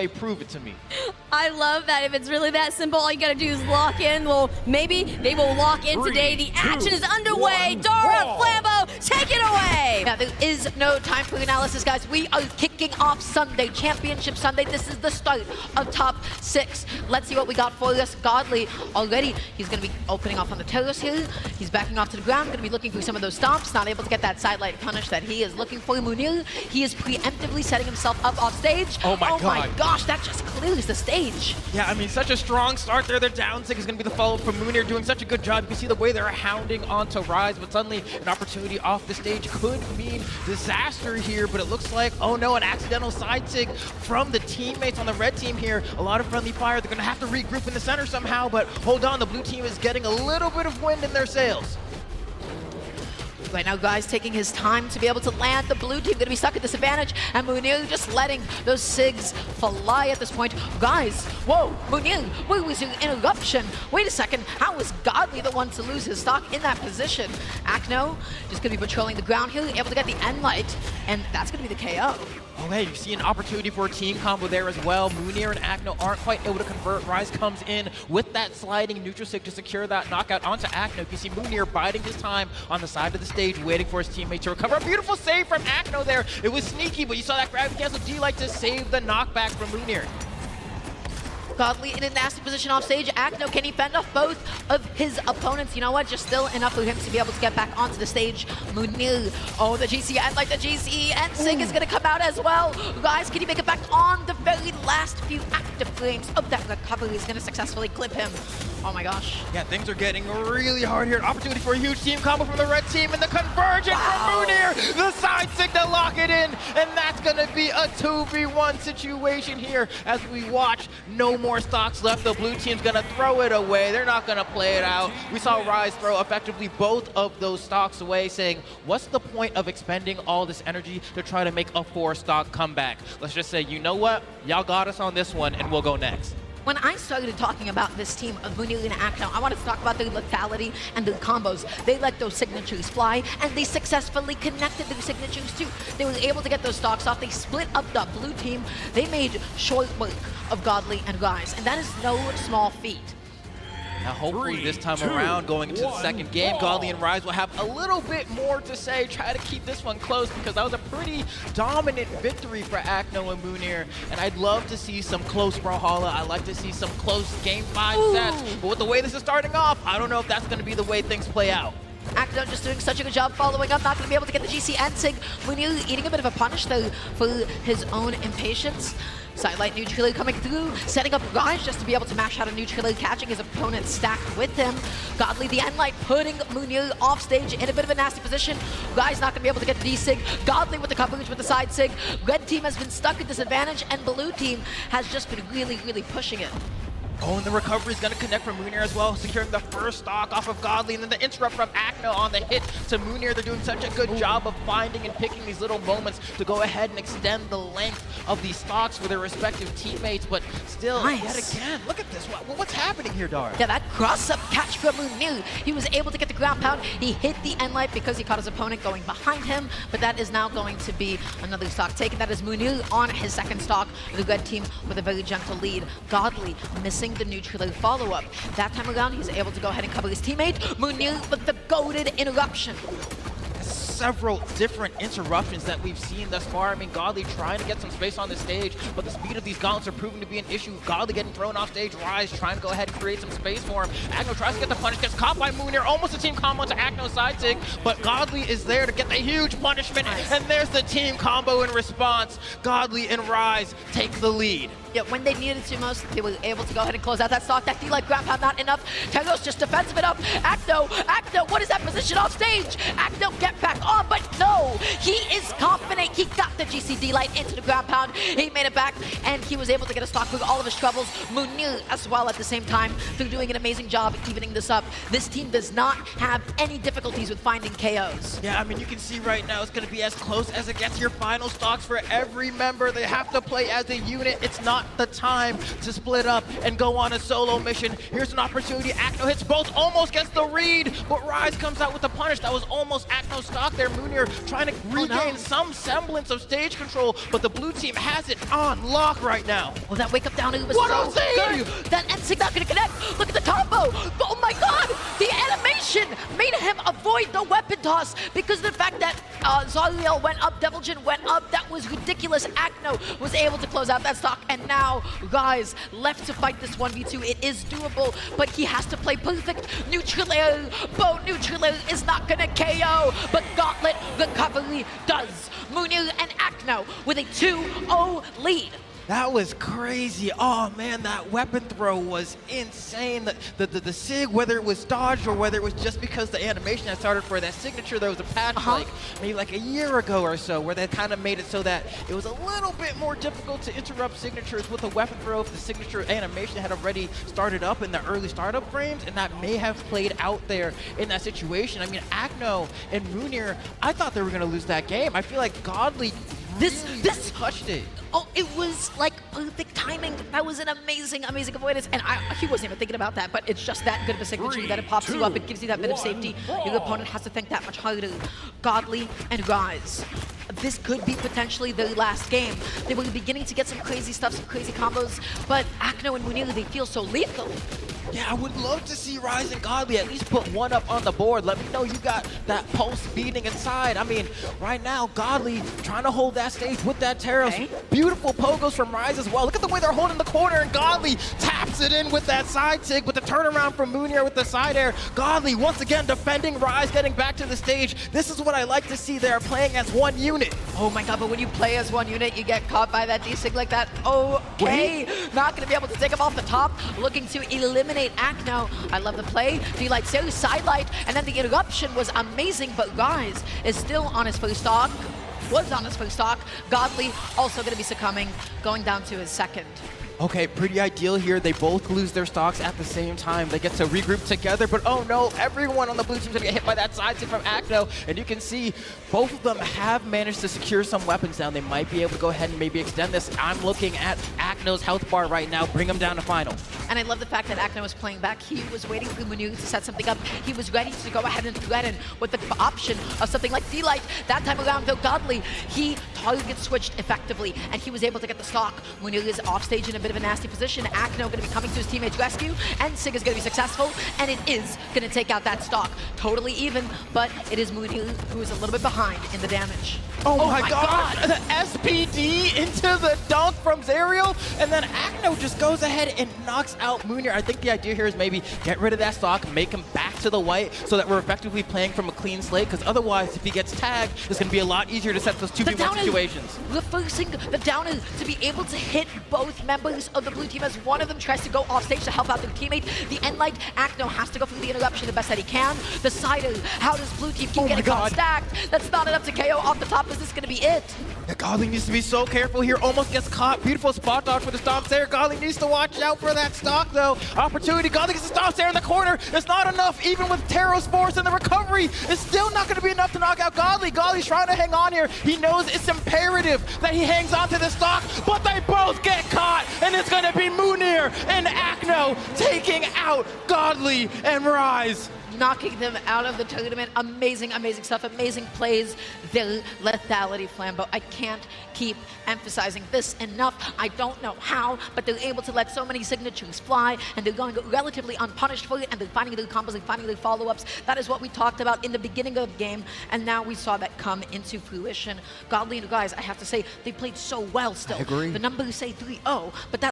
way, prove it to me. I love that. If it's really that simple, all you gotta do is lock in. Well, maybe they will lock in today. The action is underway. Dara, Flambo, take it away. Yeah, there is no time for analysis, guys. We are kicking off Sunday, Championship Sunday. This is the start of top 6. Let's see what we got for us. Godly already, he's going to be opening off on the terrace here. He's backing off to the ground, going to be looking for some of those stomps. Not able to get that sidelight punish that he is looking for. Mounir, he is preemptively setting himself up off stage. Oh my my gosh, that just clears the stage. Yeah, I mean, such a strong start there. Their down 6 is going to be the follow-up from Mounir, doing such a good job. You can see the way they're hounding onto Ryze, but suddenly an opportunity off the stage could mean disaster here, but it looks like, oh no, an accidental side sig from the teammates on the red team here. A lot of friendly fire. They're going to have to regroup in the center somehow, but hold on, the blue team is getting a little bit of wind in their sails. Right now, guys, taking his time to be able to land. The blue team going to be stuck at disadvantage, and Mounir just letting those SIGs fly at this point. Guys, whoa, Mounir, where was your interruption? Wait a second, how was Godly the one to lose his stock in that position? Acno just going to be patrolling the ground here, able to get the end light, and that's going to be the KO. Oh, hey, you see an opportunity for a team combo there as well. Mounir and Acno aren't quite able to convert. Ryze comes in with that sliding neutral sig to secure that knockout onto Acno. You can see Mounir biding his time on the side of the stage, waiting for his teammate to recover. A beautiful save from Acno there. It was sneaky, but you saw that gravity cancel D-Light to save the knockback from Mounir. Godly in a nasty position off stage. Acno, can he fend off both of his opponents? You know what? Just still enough for him to be able to get back onto the stage. Mounir, oh, the GC and like the GC and Sig is going to come out as well. Guys, can he make it back on the very last few active frames of that recovery? He's going to successfully clip him. Oh my gosh. Yeah, things are getting really hard here. An opportunity for a huge team combo from the red team, and the conversion from Mounir. The side sig to lock it in, and that's going to be a 2v1 situation here as we watch. No more stocks left. The blue team's going to throw it away. They're not going to play it out. We saw Ryze throw effectively both of those stocks away, saying, what's the point of expending all this energy to try to make a 4-stock comeback? Let's just say, you know what? Y'all got us on this one, and we'll go next. When I started talking about this team of Mounir and Acno, I wanted to talk about their lethality and their combos. They let those signatures fly, and they successfully connected their signatures too. They were able to get those stocks off. They split up the blue team. They made short work of Godly and Ryze, and that is no small feat. Now hopefully this time around, going into the second game, Godly and Ryze will have a little bit more to say, try to keep this one close, because that was a pretty dominant victory for Acno and Mounir, and I'd love to see some close Brawlhalla. I'd like to see some close Game 5 sets, but with the way this is starting off, I don't know if that's going to be the way things play out. Acno just doing such a good job following up, not going to be able to get the GC and Sig. Mounir eating a bit of a punish though for his own impatience. Sidelight neutral coming through, setting up Ryze just to be able to mash out a neutral, catching his opponent stacked with him. Godly the end light putting Mounir off stage in a bit of a nasty position. Ryze not going to be able to get the D-Sig. Godly with the coverage with the side Sig. Red team has been stuck at disadvantage, and blue team has just been really pushing it. Oh, and the recovery is going to connect from Mounir as well, securing the first stock off of Godly, and then the interrupt from Acno on the hit to Mounir. They're doing such a good job of finding and picking these little moments to go ahead and extend the length of these stocks for their respective teammates, but still, yet again, look at this. What's happening here, Dara? Yeah, that cross-up catch from Mounir. He was able to get the ground pound. He hit the end light because he caught his opponent going behind him, but that is now going to be another stock taken. That is Mounir on his second stock. The red team with a very gentle lead. Godly missing the neutral follow-up. That time around, he's able to go ahead and cover his teammate. Mounir with the goated interruption. Several different interruptions that we've seen thus far. I mean, Godly trying to get some space on the stage, but the speed of these gauntlets are proving to be an issue. Godly getting thrown off stage. Ryze trying to go ahead and create some space for him. Acno tries to get the punish, gets caught by Mounir. Almost a team combo to Acno's side sig, but Godly is there to get the huge punishment, and there's the team combo in response. Godly and Ryze take the lead. Yeah, when they needed to most, they were able to go ahead and close out that stock. That D-like grab pound, not enough. Telos just defensive it up. Acno, what is that position off stage? Acno, get back on, but no! He is confident. He got the GC D-light into the ground pound. He made it back, and he was able to get a stock through all of his troubles. Mounir as well at the same time, through doing an amazing job evening this up. This team does not have any difficulties with finding KOs. Yeah, I mean, you can see right now it's going to be as close as it gets. Your final stocks for every member. They have to play as a unit. It's not the time to split up and go on a solo mission. Here's an opportunity. Acno hits both, almost gets the read, but Ryze comes out with the punish. That was almost Acno's stock there. Mounir trying to regain some semblance of stage control, but the blue team has it on lock right now. Well, that wake up down was What so I'm saying! good. That NSYNC not gonna connect. Look at the combo. Oh my god! The animation made him avoid the weapon toss because of the fact that Zaliel went up, Deviljin went up. That was ridiculous. Acno was able to close out that stock, and now Ryze left to fight this 1v2. It is doable, but he has to play perfect. Neutral air, Bo neutral air is not gonna KO, but Gauntlet recovery does. Mounir and Acno with a 2-0 lead. That was crazy. Oh man, that weapon throw was insane. The sig, whether it was dodged or whether it was just because the animation had started for that signature, there was a patch maybe like a year ago or so where they kind of made it so that it was a little bit more difficult to interrupt signatures with a weapon throw if the signature animation had already started up in the early startup frames, and that may have played out there in that situation. I mean, Acno and Mounir, I thought they were going to lose that game. I feel like Godly this touched it. Oh, it was like perfect timing. That was an amazing, amazing avoidance. And he wasn't even thinking about that, but it's just that good of a signature that it pops you up. It gives you that bit of safety. Your opponent has to think that much harder. Godly and Ryze. This could be potentially their last game. They were beginning to get some crazy stuff, some crazy combos, but Acno and Mounir, they feel so lethal. Yeah, I would love to see Ryze and Godly at least put one up on the board. Let me know you got that pulse beating inside. I mean, right now, Godly trying to hold that stage with that Terros. Okay. Beautiful pogos from Ryze as well. Look at the way they're holding the corner, and Godly taps it in with that side sig, with the turnaround from Mounir with the side air. Godly once again defending Ryze, getting back to the stage. This is what I like to see. They're playing as one unit. Oh my god, but when you play as one unit, you get caught by that D-Sig like that. Okay, not gonna be able to take him off the top. Looking to eliminate Acno. I love the play. D-Light series sidelight, and then the interruption was amazing, but Ryze is still on his first stock. Was on his first stock. Godly also gonna be succumbing, going down to his second. Okay, pretty ideal here. They both lose their stocks at the same time. They get to regroup together, but oh no, everyone on the blue team's gonna get hit by that side stick from Acno, and you can see both of them have managed to secure some weapons down. They might be able to go ahead and maybe extend this. I'm looking at Acno's health bar right now, bring him down to final. And I love the fact that Acno was playing back. He was waiting for Mounir to set something up. He was ready to go ahead and threaten with the option of something like D-Light. That time around, though, Godly, he target switched effectively, and he was able to get the stock. Mounir is off stage in a bit of a nasty position. Acno going to be coming to his teammate's rescue, and Sig is going to be successful, and it is going to take out that stock. Totally even, but it is Mounir who is a little bit behind in the damage. Oh my god! The SPD into the dunk from Zariel, and then Acno just goes ahead and knocks out Mounir. I think the idea here is maybe get rid of that stock, make him back to the white so that we're effectively playing from a clean slate, because otherwise if he gets tagged, it's going to be a lot easier to set those 2v1 situations. Reversing the downer to be able to hit both members of the blue team as one of them tries to go off stage to help out their teammate. The Endlight, Acno has to go through the interruption the best that he can. The Sider, how does blue team keep getting caught stacked? That's not enough to KO off the top. Is this going to be it? Yeah, Godly needs to be so careful here. Almost gets caught. Beautiful spot dodge for the stomp there. Godly needs to watch out for that stock though. Opportunity. Godly gets the stomp there in the corner. It's not enough even with Terros force, and the recovery is still not going to be enough to knock out Godly. Godly's trying to hang on here. He knows it's imperative that he hangs on to the stock, but they both get caught, and it's going to be Mounir and Acno taking out Godly and Ryze. Knocking them out of the tournament. Amazing, amazing stuff. Amazing plays. Their lethality flambeau. I can't keep emphasizing this enough. I don't know how, but they're able to let so many signatures fly, and they're going relatively unpunished for it, and they're finding their combos and finding their follow-ups. That is what we talked about in the beginning of the game, and now we saw that come into fruition. Godly and Ryze, I have to say, they played so well still. I agree. The numbers say 3-0, but that